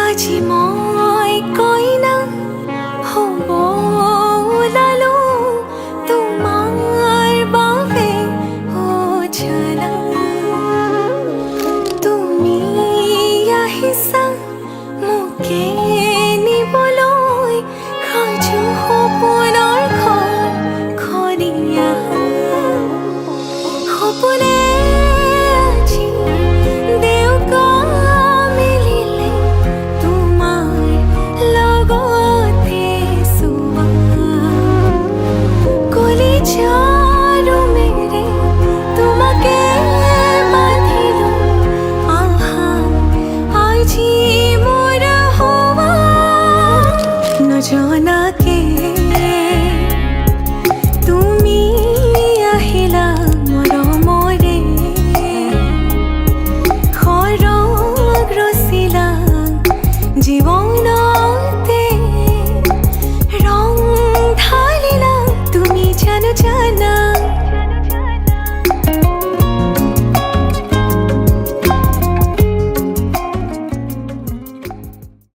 আজি মই কইনা হ'ব ওলালো তোমাৰ বাবে অজানা। তুমি আহিছা মোকে নিবলৈ সাজু সপোনৰ খৰিয়া। সপোনে আজি দেউকা মিলিলে তোমাৰ লগতে চুবা। কলিজাৰ মেৰে তোমাকে বান্ধিলো আহা আজি মোৰ হোৱা। নজনাকে